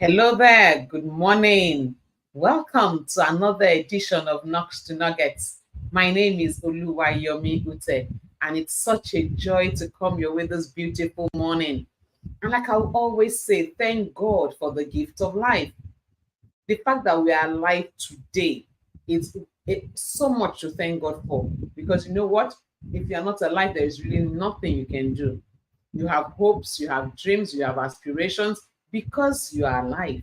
Hello there. Good morning. Welcome to another edition of Knocks to Nuggets. My name is Oluwayomi Ute, and it's such a joy to come your way this beautiful morning. And like I always say, thank God for the gift of life. The fact that we are alive today is so much to thank God for. Because you know what? If you are not alive, there is really nothing you can do. You have hopes, you have dreams, you have aspirations because you are alive.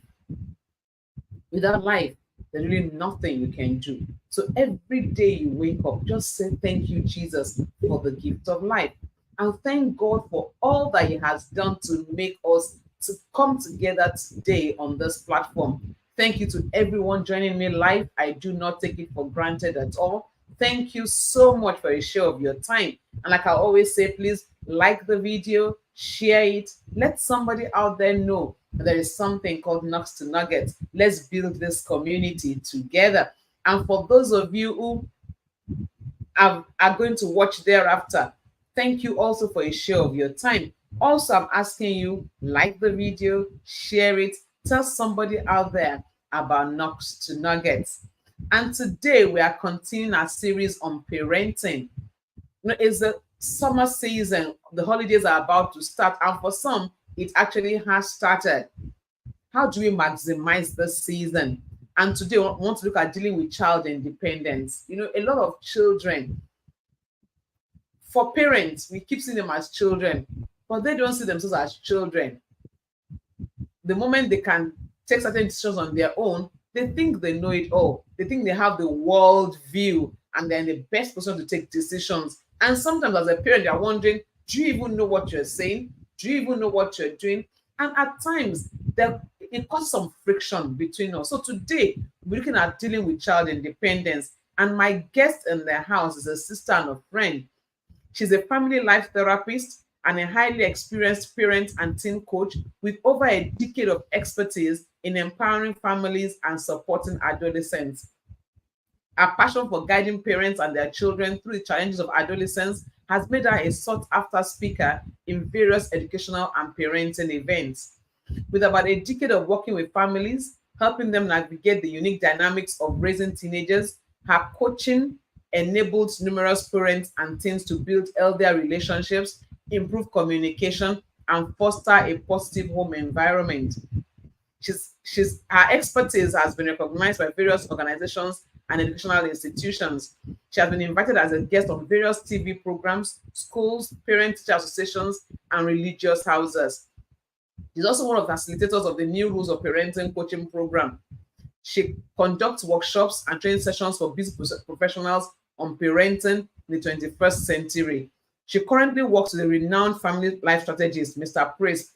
Without life, there's really nothing you can do. So every day you wake up, just say thank you, Jesus, for the gift of life. And thank God for all that He has done to make us to come together today on this platform. Thank you to everyone joining me live. I do not take it for granted at all. Thank you so much for a share of your time. And like I always say, please like the video, share it, let somebody out there know there is something called Nugs to Nuggets. Let's build this community together. And for those of you who are going to watch thereafter, thank you also for a share of your time. Also, I'm asking you, like the video, share it, tell somebody out there about Nugs to Nuggets. And today we are continuing our series on parenting. It's the summer season, the holidays are about to start, and for some, it actually has started. How do we maximize this season? And today, we want to look at dealing with child independence. A lot of children, for parents, we keep seeing them as children, but they don't see themselves as children. The moment they can take certain decisions on their own, they think they know it all. They think they have the world view and they're in the best position to take decisions. And sometimes, as a parent, you're wondering, do you even know what you're saying? Do you even know what you're doing? And at times, it causes some friction between us. So today, we're looking at dealing with child independence. And my guest in the house is a sister and a friend. She's a family life therapist and a highly experienced parent and teen coach with over a decade of expertise in empowering families and supporting adolescents. Her passion for guiding parents and their children through the challenges of adolescence has made her a sought after speaker in various educational and parenting events. With about a decade of working with families, helping them navigate the unique dynamics of raising teenagers, her coaching enabled numerous parents and teens to build healthier relationships, improve communication, and foster a positive home environment. Her expertise has been recognized by various organizations and educational institutions. She has been invited as a guest on various TV programs, schools, parent-teacher associations, and religious houses. She's also one of the facilitators of the New Rules of Parenting coaching program. She conducts workshops and training sessions for business professionals on parenting in the 21st century. She currently works with the renowned family life strategist, Mr. Praise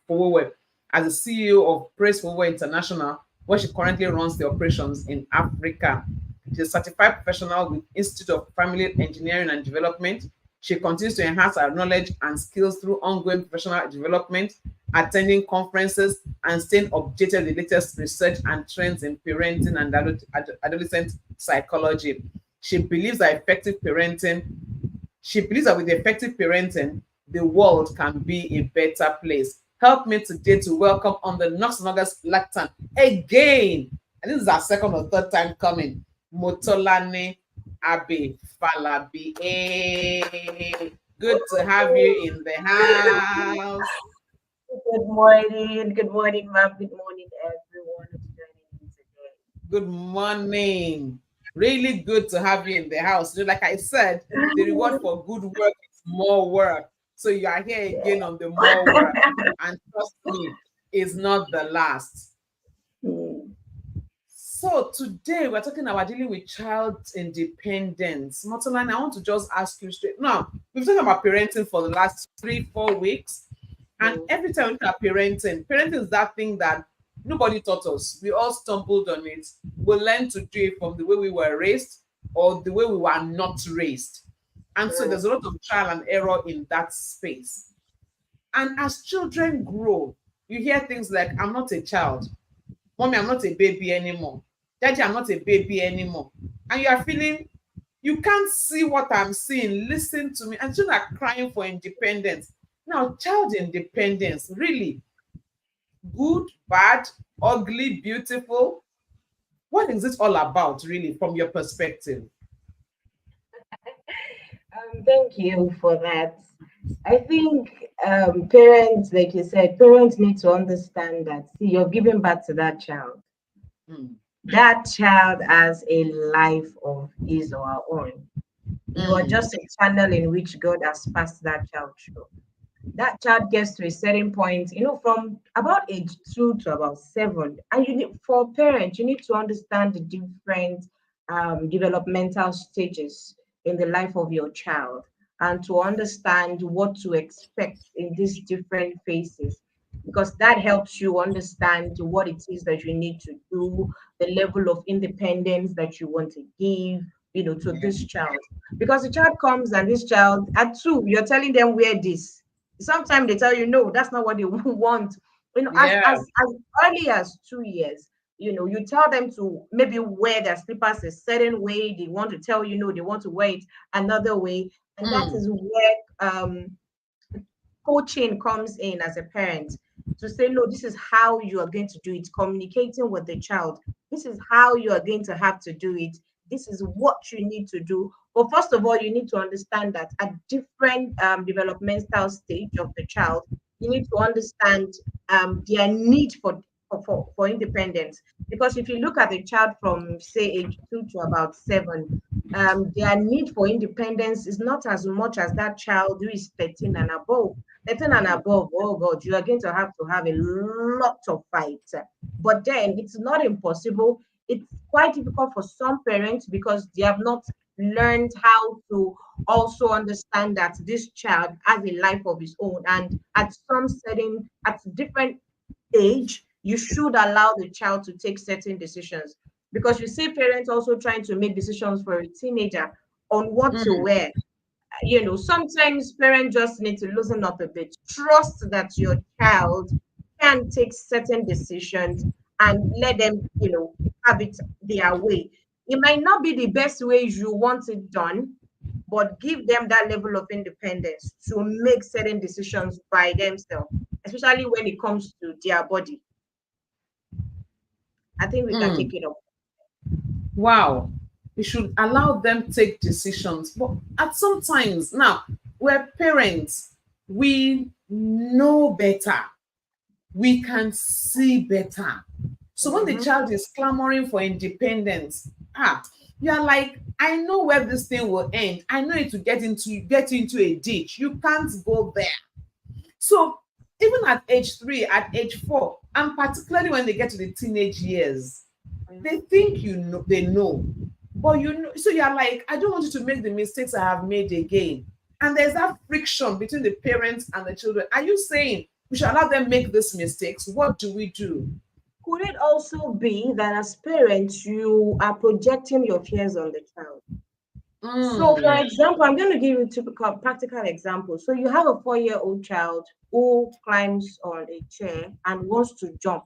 Fowowe, as the CEO of Praise Fowowe International, where she currently runs the operations in Africa. She's a certified professional with Institute of Family Engineering and Development. She continues to enhance her knowledge and skills through ongoing professional development, attending conferences, and staying updated with the latest research and trends in parenting and adolescent psychology. She believes that with effective parenting, the world can be a better place. Help me today to welcome on the Knox August lectern again. And this is our second or third time coming. Motolani-Abe Falabi. Hey, good to have you in the house. Good morning, ma'am. Good morning, everyone who's joining me today. Good morning. Really good to have you in the house. Like I said, the reward for good work is more work. So you are here again on the more work. And trust me, it's not the last. So today we're talking about dealing with child independence. Motolani, I want to just ask you straight. Now, we've talked about parenting for the last 3-4 weeks. And every time we look at parenting is that thing that nobody taught us. We all stumbled on it. We learned to do it from the way we were raised or the way we were not raised. And so there's a lot of trial and error in that space. And as children grow, you hear things like, I'm not a child. Mommy, I'm not a baby anymore. Daddy, I'm not a baby anymore. And you are feeling, you can't see what I'm seeing, listen to me. And children are crying for independence. Now, child independence, really, good, bad, ugly, beautiful? What is it all about, really, from your perspective? Thank you for that. I think parents, like you said, parents need to understand that. See, you're giving back to that child. Mm, That child has a life of his or her own. You are mm, just a channel in which God has passed that child through. That child gets to a certain point, from about age 2 to about 7. And for parents, you need to understand the different developmental stages in the life of your child and to understand what to expect in these different phases. Because that helps you understand what it is that you need to do, the level of independence that you want to give, to yeah. this child. Because the child comes and this child at 2, you're telling them wear this. Sometimes they tell you no, that's not what they want. As Yeah. as early as 2 years, you tell them to maybe wear their slippers a certain way. They want to tell you no, they want to wear it another way, and that Mm, is where coaching comes in as a parent to say, no, this is how you are going to do it, communicating with the child. This is how you are going to have to do it. This is what you need to do. But first of all, you need to understand that at different developmental stage of the child, you need to understand their need for independence. Because if you look at a child from, say, age 2 to about 7, their need for independence is not as much as that child who is 13 and above. 13 and above, oh God, you are going to have a lot of fights. But then it's not impossible. It's quite difficult for some parents because they have not learned how to also understand that this child has a life of his own. And at different age, you should allow the child to take certain decisions. Because you see parents also trying to make decisions for a teenager on what to mm, wear. Sometimes parents just need to loosen up a bit. Trust that your child can take certain decisions and let them, have it their way. It might not be the best way you want it done, but give them that level of independence to make certain decisions by themselves, especially when it comes to their body. I think we can mm. take it up. Wow. We should allow them take decisions. But at some times, now, we're parents, we know better. We can see better. So when the Mm-hmm. child is clamoring for independence, you're like, I know where this thing will end. I know it will get into a ditch. You can't go there. So even at age 3, at age 4, and particularly when they get to the teenage years, they think they know, but so you're like, I don't want you to make the mistakes I have made again. And there's that friction between the parents and the children. Are you saying we should allow them make these mistakes? What do we do? Could it also be that as parents, you are projecting your fears on the child? So, for Mm, example, I'm going to give you a typical practical example. So, you have a 4-year-old child who climbs on a chair and wants to jump.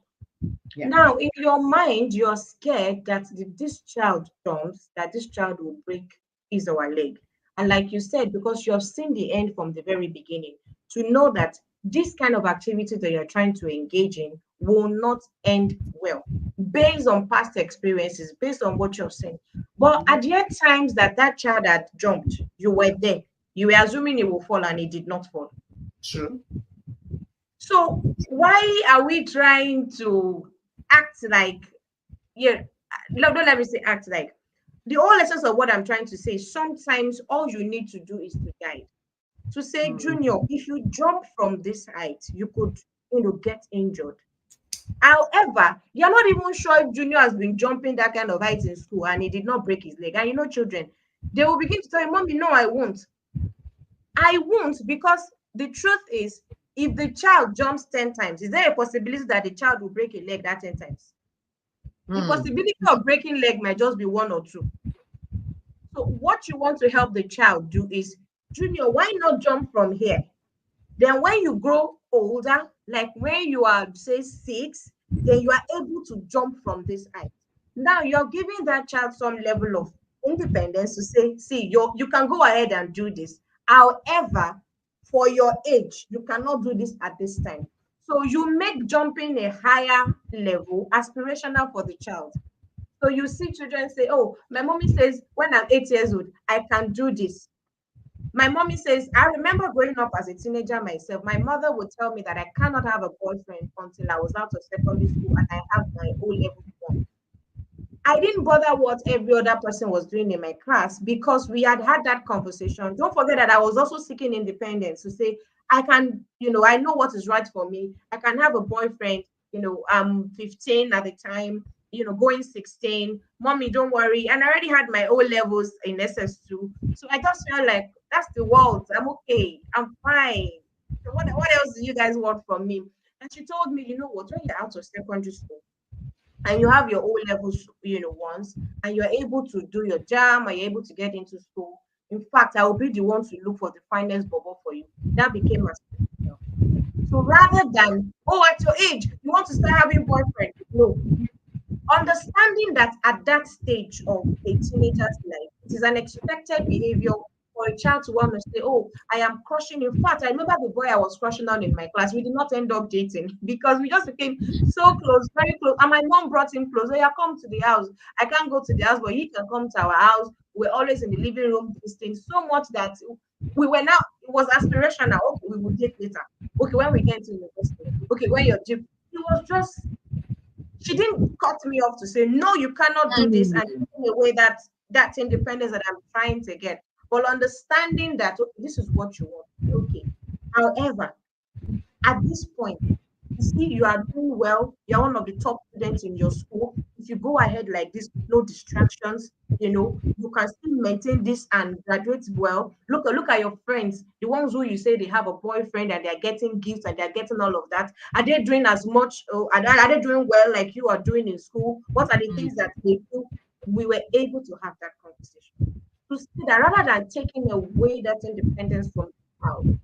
yeah. Now, in your mind, you're scared that if this child jumps, that this child will break his or her leg. And like you said, because you have seen the end from the very beginning, to know that this kind of activity that you're trying to engage in will not end well, based on past experiences, based on what you're saying. But Mhm. at the end times that that child had jumped, you were there. You were assuming it will fall and it did not fall. True. So why are we trying to act like, yeah, no, don't let me say act like. The whole essence of what I'm trying to say, sometimes all you need to do is to guide. To say, Junior, Mm, if you jump from this height, you could, get injured. However, you're not even sure if Junior has been jumping that kind of height in school and he did not break his leg. And children, they will begin to tell you, Mommy, no, I won't. I won't, because the truth is, if the child jumps 10 times, is there a possibility that the child will break a leg that 10 times? The mm, possibility of breaking leg might just be one or two. So what you want to help the child do is, Junior, why not jump from here? Then when you grow older, like when you are, say, 6, then you are able to jump from this height. Now you're giving that child some level of independence to say, see, you can go ahead and do this. However, for your age, you cannot do this at this time. So you make jumping a higher level aspirational for the child. So you see children say, oh, my mommy says when I'm 8 years old, I can do this. My mommy says, I remember growing up as a teenager myself. My mother would tell me that I cannot have a boyfriend until I was out of secondary school and I have my O level form. I didn't bother what every other person was doing in my class because we had had that conversation. Don't forget that I was also seeking independence to say, I can, I know what is right for me. I can have a boyfriend, I'm 15 at the time, going 16. Mommy, don't worry. And I already had my O levels in SS2. So I just felt like that's the world. I'm okay. I'm fine. So what else do you guys want from me? And she told me, you know what, when you're out of secondary school, and you have your O levels, once, and you're able to do your jam, and you're able to get into school. In fact, I will be the one to look for the finest bubble for you. That became aspirational. So rather than, oh, at your age, you want to start having boyfriend. No, understanding that at that stage of a teenager's life, it is an expected behavior for a child to want to say, oh, I am crushing. In fact, I remember the boy I was crushing on in my class. We did not end up dating because we just became so close, very close. And my mom brought him close. Oh, yeah, come to the house. I can't go to the house, but he can come to our house. We're always in the living room, this thing, so much that we were now, it was aspirational. Okay, we will date later. Okay, when we get to university. Okay, when you're deep. It was just, she didn't cut me off to say, no, you cannot do this and Mm. taking away that independence that I'm trying to get. But understanding that, okay, this is what you want. Okay. However, at this point, you see, you are doing well. You're one of the top students in your school. If you go ahead like this, no distractions, you can still maintain this and graduate well. Look at your friends, the ones who you say they have a boyfriend and they're getting gifts and they're getting all of that. Are they doing as much? Are they doing well like you are doing in school? What are the things that they do? We were able to have that conversation. To see that rather than taking away that independence from the child,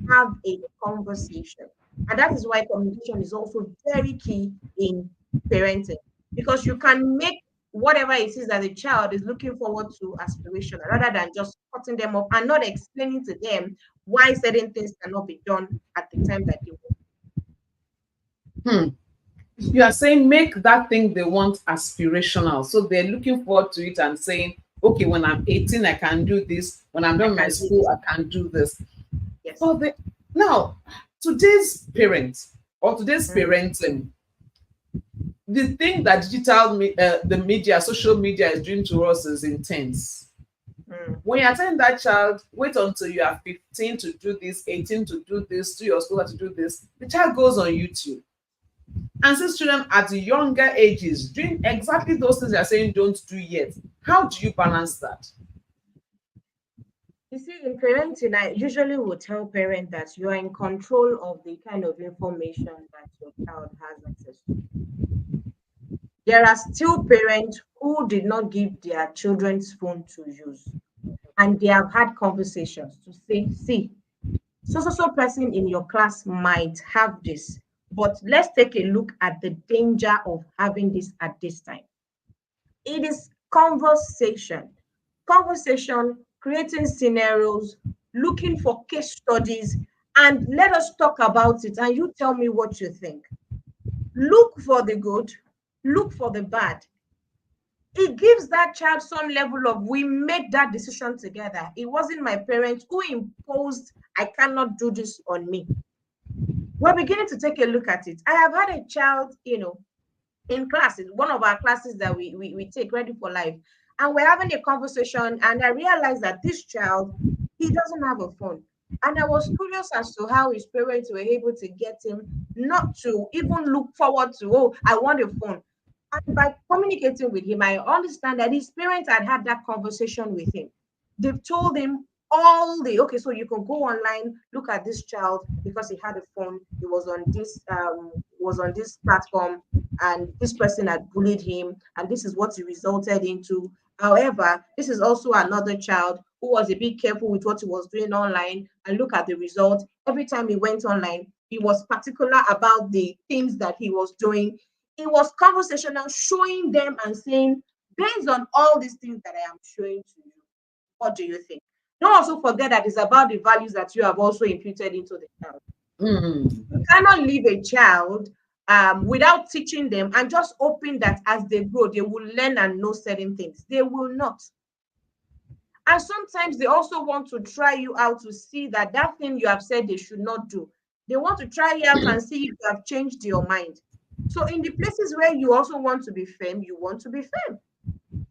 have a conversation. And that is why communication is also very key in parenting because you can make whatever it is that the child is looking forward to aspirational rather than just cutting them off and not explaining to them why certain things cannot be done at the time that they want. Hmm. You are saying make that thing they want aspirational. So they're looking forward to it and saying, okay, when I'm 18, I can do this. When I'm I done my can do school, this. I can do this. Yes. For the now, today's parents or today's Mm, parenting, the thing that the media, social media is doing to us is intense. mm, When you're telling that child, wait until you are 15 to do this, 18 to do this, to your school to do this, the child goes on YouTube and sees children at the younger ages doing exactly those things you're saying don't do yet. How do you balance that? You see, in parenting, I usually will tell parents that you are in control of the kind of information that your child has access to. There are still parents who did not give their children's phone to use, and they have had conversations to say, see, so person in your class might have this, but let's take a look at the danger of having this at this time. It is conversation, creating scenarios, looking for case studies, and let us talk about it. And you tell me what you think. Look for the good, look for the bad. It gives that child some level of we made that decision together. It wasn't my parents who imposed I cannot do this on me. We're beginning to take a look at it. I have had a child, in classes, one of our classes that we take ready for life, and we're having a conversation, and I realized that this child, he doesn't have a phone. And I was curious as to how his parents were able to get him not to even look forward to, oh, I want a phone. And by communicating with him, I understand that his parents had had that conversation with him. They've told him okay, so you can go online, look at this child because he had a phone. He was on this platform, and this person had bullied him, and this is what it resulted into. However, this is also another child who was a bit careful with what he was doing online, and look at the result. Every time he went online, he was particular about the things that he was doing. It was conversational, showing them and saying, based on all these things that I am showing to you, what do you think? Don't also forget that it's about the values that you have also imputed into the child. Mm. You cannot leave a child without teaching them and just hoping that as they grow, they will learn and know certain things. They will not. And sometimes they also want to try you out to see that that thing you have said they should not do. They want to try you out and see if you have changed your mind. So in the places where you also want to be firm, you want to be firm. Mm.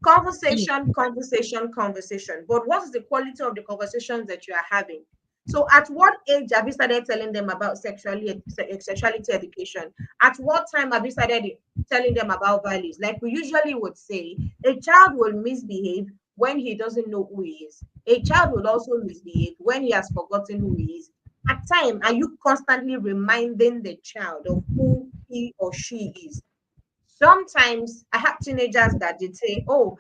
Conversation, conversation, conversation. But what is the quality of the conversations that you are having? So, at what age have you started telling them about sexuality education? At what time have you started telling them about values? Like we usually would say, a child will misbehave when he doesn't know who he is. A child will also misbehave when he has forgotten who he is. At time, are you constantly reminding the child of who he or she is? Sometimes I have teenagers that they say, "Oh,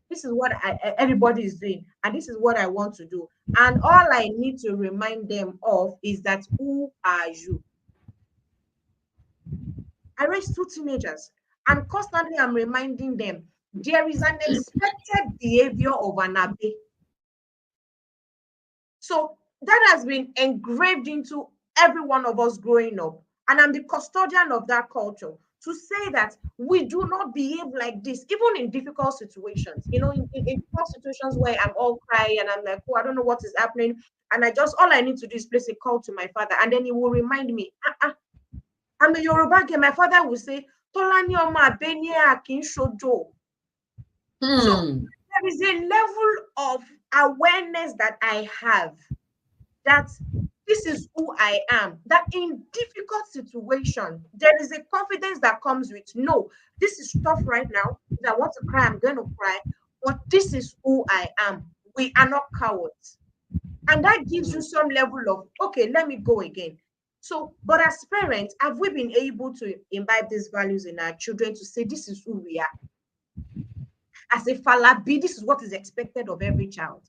this is what everybody is doing, and this is what I want to do." And all I need to remind them of is that who are you? I raised two teenagers, and constantly I'm reminding them there is an expected behavior of an abe. So that has been engraved into every one of us growing up. And I'm the custodian of that culture to say that we do not behave like this, even in difficult situations. In difficult situations where I'm all crying and I'm like, oh, I don't know what is happening. And all I need to do is place a call to my father. And then he will remind me, I'm a Yoruba girl. My father will say, Tolani Oma Benye Akin Shojo. So Hmm. there is a level of awareness that I have that this is who I am. That in difficult situation, there is a confidence that comes with no, this is tough right now. If I want to cry, I'm going to cry. But this is who I am. We are not cowards. And that gives you Hmm. some level of, okay, let me go again. So, but as parents, have we been able to imbibe these values in our children to say this is who we are? As a Falabi, this is what is expected of every child.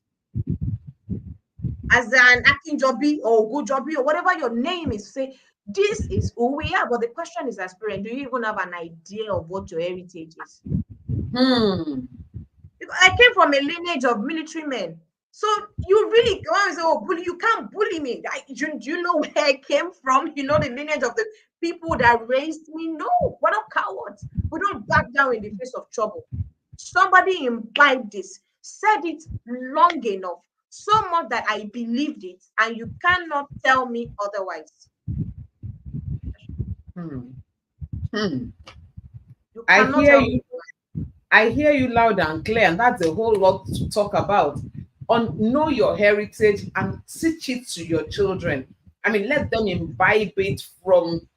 As an Akinjobi or Gojobi or whatever your name is, say this is who we are. But the question is, as parent, do you even have an idea of what your heritage is? Hmm. Because I came from a lineage of military men. So you really can't say, oh, bully, you can't bully me. Do you know where I came from? You know the lineage of the people that raised me? No, we're not cowards. We don't back down in the face of trouble. Somebody imbibed this, said it long enough, so much that I believed it, and you cannot tell me otherwise. Hmm. Hmm. You I cannot hear tell me. you. I hear you loud and clear, and that's a whole lot to talk about. On know your heritage and teach it to your children. I mean, let them imbibe it from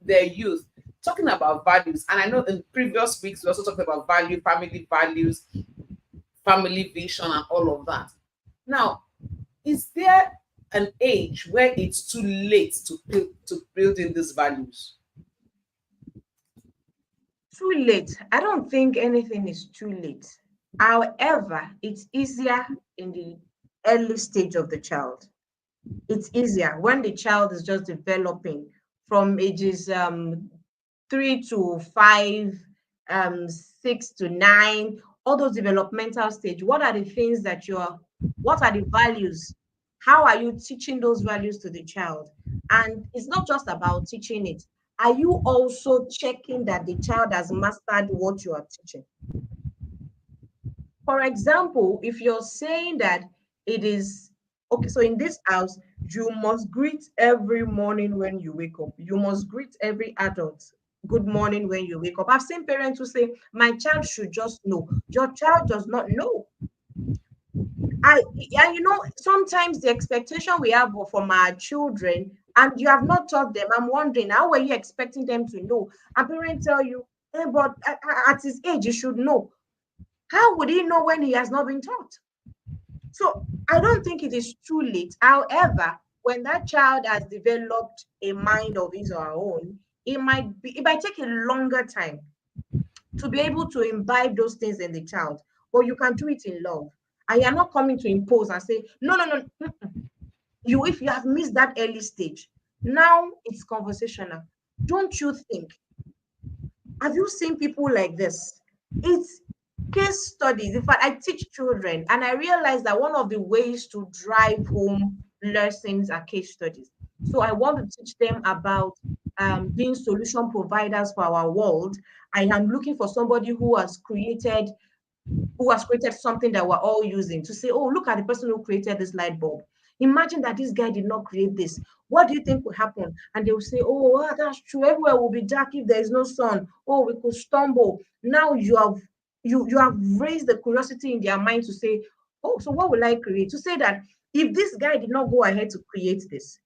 their youth. Talking about values, and I know in previous weeks we also talked about value, family values, family vision, and all of that. Now, is there an age where it's too late to build in these values? Too late. I don't think anything is too late. However, it's easier in the early stage of the child. It's easier when the child is just developing from ages 3 to 5, 6 to 9, all those developmental stage. What are the things that what are the values? How are you teaching those values to the child? And it's not just about teaching it. Are you also checking that the child has mastered what you are teaching? For example, if you're saying that it is okay, so in this house, you must greet every morning when you wake up. You must greet every adult good morning when you wake up. I've seen parents who say, my child should just know. Your child does not know. I and sometimes the expectation we have from our children, and you have not taught them. I'm wondering, how were you expecting them to know? A parent tell you, but at his age, he should know. How would he know when he has not been taught? So I don't think it is too late. However, when that child has developed a mind of his or her own, it might take a longer time to be able to imbibe those things in the child. But you can do it in love. And you're not coming to impose and say, no, no, no. You if you have missed that early stage, now it's conversational. Don't you think? Have you seen people like this? It's case studies. In fact, I teach children, and I realized that one of the ways to drive home lessons are case studies. So I want to teach them about being solution providers for our world. I am looking for somebody who has created something that we're all using to say, oh, look at the person who created this light bulb. Imagine that this guy did not create this. What do you think will happen? And they will say, oh, wow, that's true. Everywhere will be dark if there is no sun. Oh, we could stumble. Now you have raised the curiosity in their mind to say, oh, so what will I create? To say that if this guy did not go ahead to create this,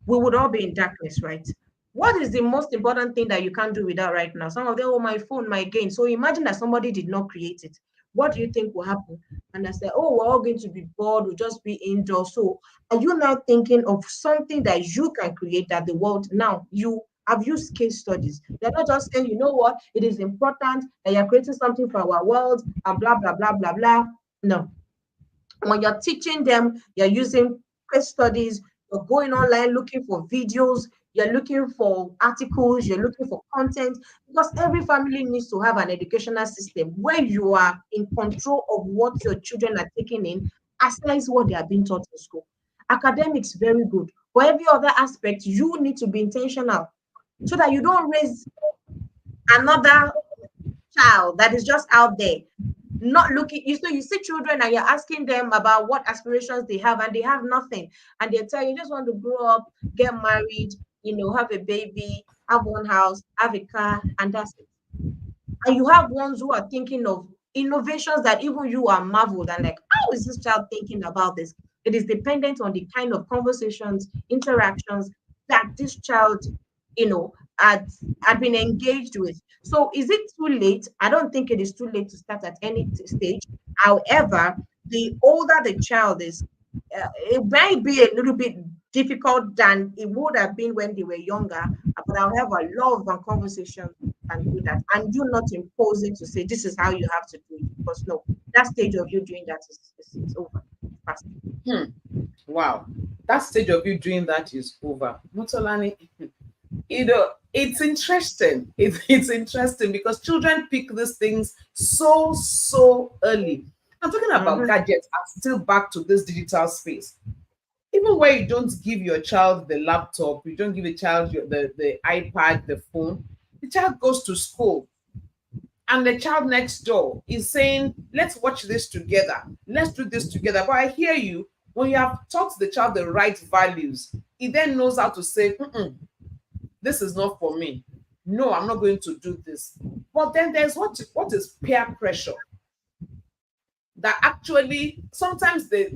we would all be in darkness, right? What is the most important thing that you can't do without right now? Some of them, oh, my phone, my game. So imagine that somebody did not create it. What do you think will happen? And I said, oh, we're all going to be bored. We'll just be indoors. So are you now thinking of something that you can create that the world now you have used case studies? They're not just saying, you know what, it is important that you're creating something for our world and blah, blah, blah, blah, blah. No, when you're teaching them, you're using case studies, you're going online looking for videos, you're looking for articles, you're looking for content, because every family needs to have an educational system where you are in control of what your children are taking in, aside what they are being taught in school. Academics, very good. But every other aspect, you need to be intentional so that you don't raise another child that is just out there not looking. You see children and you're asking them about what aspirations they have and they have nothing, and they tell you just want to grow up, get married, have a baby, have one house, have a car, and that's it. And you have ones who are thinking of innovations that even you are marveled and like, how is this child thinking about this? It is dependent on the kind of conversations, interactions that this child, you know, had had been engaged with. So is it too late? I don't think it is too late to start at any stage. However, the older the child is, it might be a little bit difficult than it would have been when they were younger. But however, love and conversation can do that. And you not imposing to say this is how you have to do it. Because no, that stage of you doing that is over. Fast. Hmm. Wow. That stage of you doing that is over. Motolani, it's interesting. It's interesting because children pick these things so early. I'm talking about Mm-hmm. gadgets and still back to this digital space. Even where you don't give your child the laptop, you don't give a child the iPad, the phone, the child goes to school and the child next door is saying, let's watch this together, let's do this together. But I hear you, when you have taught the child the right values, he then knows how to say, "Mm-mm, this is not for me. No, I'm not going to do this." But then there's what is peer pressure that actually sometimes they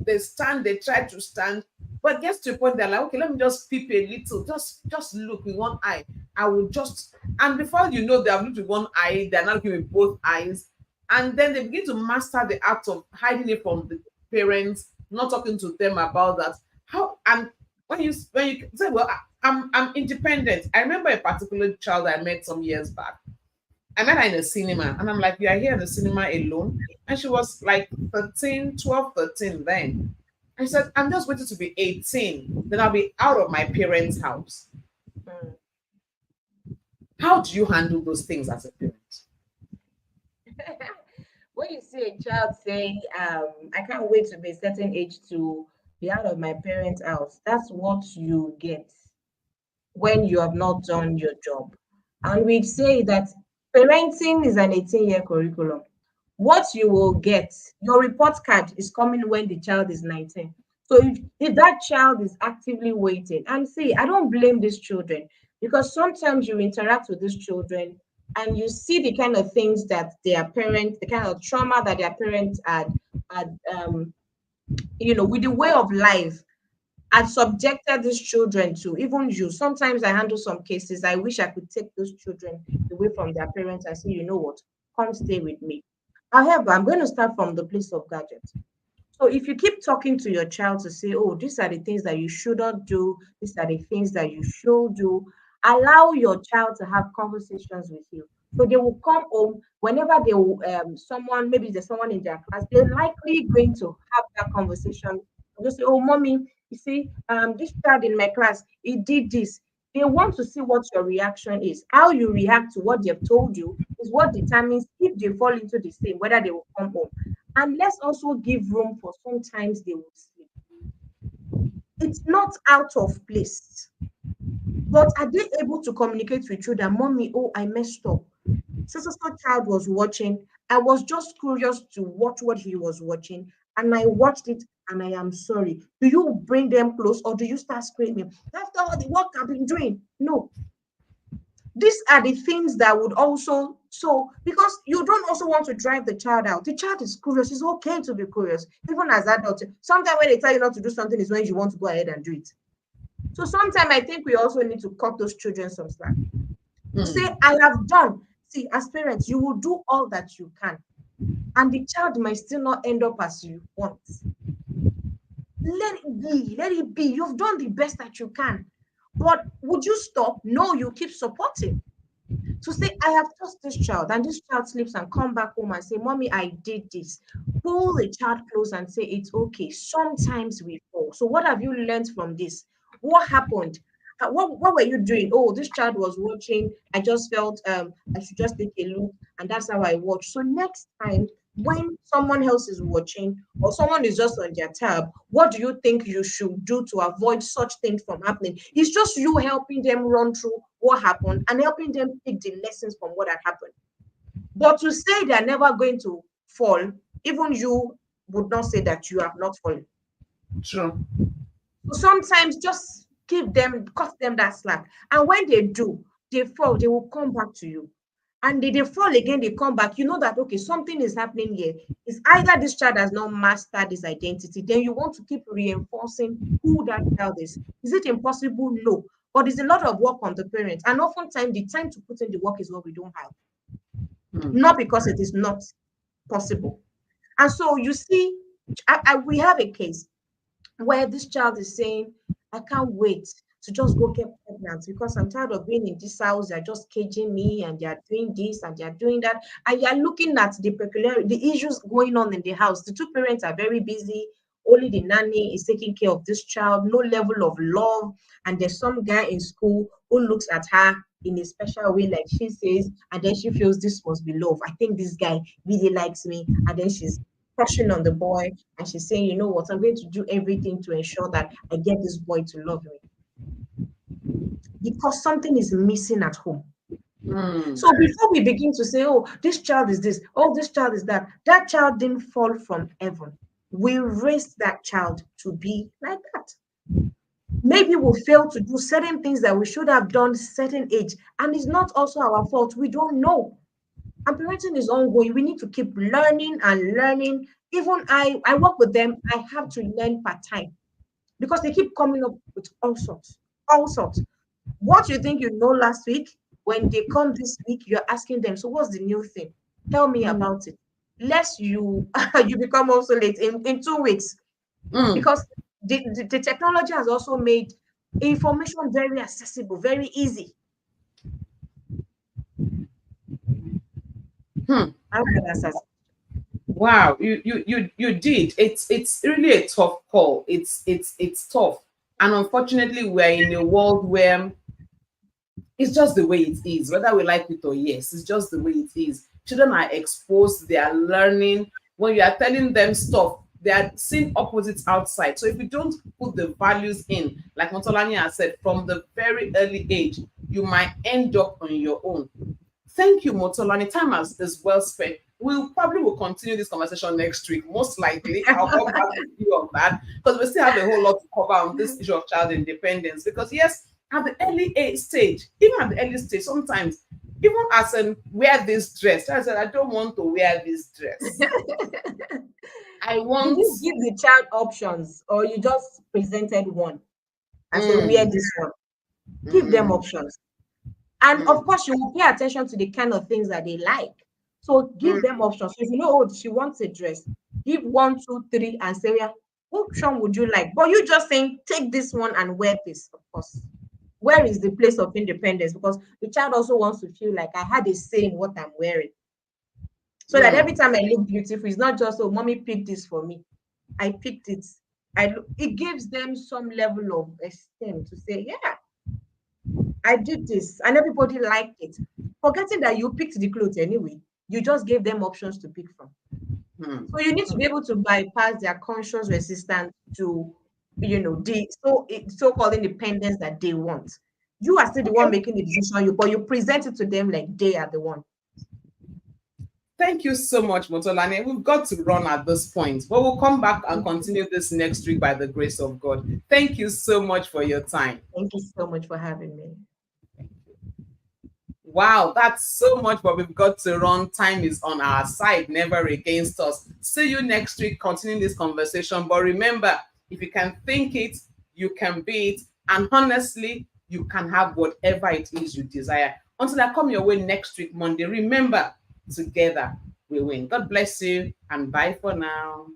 try to stand, but gets to a point they're like, okay, let me just peep a little, just look with one eye. I will just, and before you know, they have looked with one eye, they're not looking with both eyes, and then they begin to master the act of hiding it from the parents, not talking to them about that. How and when you say, well, I'm independent. I remember a particular child I met some years back. I met her in a cinema and I'm like, you are here in the cinema alone? And she was like 13, 12, 13 then. I said, I'm just waiting to be 18. Then I'll be out of my parents' house. Mm. How do you handle those things as a parent? When you see a child saying, I can't wait to be a certain age to be out of my parents' house, that's what you get when you have not done your job. And we say that parenting is an 18-year curriculum. What you will get, your report card is coming when the child is 19. So if that child is actively waiting, and see, I don't blame these children because sometimes you interact with these children and you see the kind of things that their parents, the kind of trauma that their parents had with the way of life and subjected these children to. Even you, sometimes I handle some cases. I wish I could take those children away from their parents and say, you know what, come stay with me. However, I'm going to start from the place of gadgets. So if you keep talking to your child to say, oh, these are the things that you shouldn't do, these are the things that you should do, allow your child to have conversations with you. So they will come home whenever they will, someone, maybe there's someone in their class, they're likely going to have that conversation. They'll say, oh, mommy, you see, this child in my class, he did this. They want to see what your reaction is. How you react to what they've told you is what determines if they fall into the same, whether they will come home. And let's also give room for sometimes they will sleep. It's not out of place. But are they able to communicate with you that, mommy, oh, I messed up? So child was watching. I was just curious to watch what he was watching, and I watched it, and I am sorry. Do you bring them close, or do you start screaming after all the work I've been doing? No, these are the things that would also, so because you don't also want to drive the child out. The child is curious. It's okay to be curious, even as adults. Sometimes when they tell you not to do something is when you want to go ahead and do it. So sometimes I think we also need to cut those children some slack to say, Hmm. I have done. See, as parents, you will do all that you can, and the child might still not end up as you want. Let it be. Let it be. You've done the best that you can. But would you stop? No, you keep supporting. To say, I have taught this child, and this child sleeps and come back home and say, mommy, I did this. Pull the child close and say, it's okay. Sometimes we fall. So what have you learned from this? What happened? What were you doing? Oh, this child was watching. I just felt I should just take a look, and that's how I watch. So next time when someone else is watching or someone is just on their tab, what do you think you should do to avoid such things from happening? It's just you helping them run through what happened and helping them pick the lessons from what had happened. But to say they're never going to fall, even you would not say that you have not fallen. True. So sometimes just give them, cut them that slack. And when they do, they fall, they will come back to you. And they fall again, they come back. You know that, okay, something is happening here. It's either this child has not mastered this identity, then you want to keep reinforcing who that child is. Is it impossible? No. But there's a lot of work on the parents. And oftentimes, the time to put in the work is what we don't have, Hmm. not because it is not possible. And so you see, we have a case where this child is saying, I can't wait to just go get pregnant because I'm tired of being in this house. They're just caging me and they're doing this and they're doing that. And you're looking at the peculiar, the issues going on in the house. The two parents are very busy. Only the nanny is taking care of this child, no level of love. And there's some guy in school who looks at her in a special way, like she says, and then she feels this must be love. I think this guy really likes me. And then she's crushing on the boy and she's saying, you know what, I'm going to do everything to ensure that I get this boy to love me because something is missing at home. Hmm. So before we begin to say, oh, this child is this, oh, this child is that, that child didn't fall from heaven. We raised that child to be like that. Maybe we fail to do certain things that we should have done certain age, and it's not also our fault. We don't know. And parenting is ongoing. We need to keep learning and learning. Even I work with them. I have to learn part time because they keep coming up with all sorts, all sorts. What you think you know last week, when they come this week, you're asking them, so what's the new thing? Tell me Hmm. about it. Lest you you become obsolete in 2 weeks Hmm. because the technology has also made information very accessible, very easy. Hmm. I hope that answers. Wow, you did. It's really a tough call. It's tough, and unfortunately, we're in a world where it's just the way it is, whether we like it or yes, it's just the way it is. Children are exposed, they are learning. When you are telling them stuff, they are seeing opposites outside. So if you don't put the values in, like Motolani has said, from the very early age, you might end up on your own. Thank you, Motolani. Time is well spent. We'll probably will continue this conversation next week. Most likely, I'll come back with you on that because we still have a whole lot to cover on this issue of child independence. Because yes, at the early age stage, even at the early stage, sometimes even as in wear this dress, I said I don't want to wear this dress. I Did want. you give the child options or you just presented one and say, wear Mm, this one? Give them mm, options. And of mm, course, you will pay attention to the kind of things that they like. So give them mm, options. So if you know, oh, she wants a dress, give one, two, three, and say, yeah, which one would you like? But you just saying, take this one and wear this, of course. Where is the place of independence? Because the child also wants to feel like I had a say in what I'm wearing. So that every mm, time I look beautiful, it's not just, oh, mommy picked this for me. I picked it. It gives them some level of esteem to say, yeah, I did this, and everybody liked it. Forgetting that you picked the clothes anyway, you just gave them options to pick from. So mm. you need to be able to bypass their conscious resistance to, the so-called independence that they want. You are still the Okay. one making the decision, but you present it to them like they are the one. Thank you so much, Motolani. We've got to run at this point, but we'll come back and continue this next week by the grace of God. Thank you so much for your time. Thank you so much for having me. Wow, that's so much, but we've got to run. Time is on our side, never against us. See you next week, continuing this conversation. But remember, if you can think it, you can be it. And honestly, you can have whatever it is you desire. Until I come your way next week, Monday, remember, together we win. God bless you, and bye for now.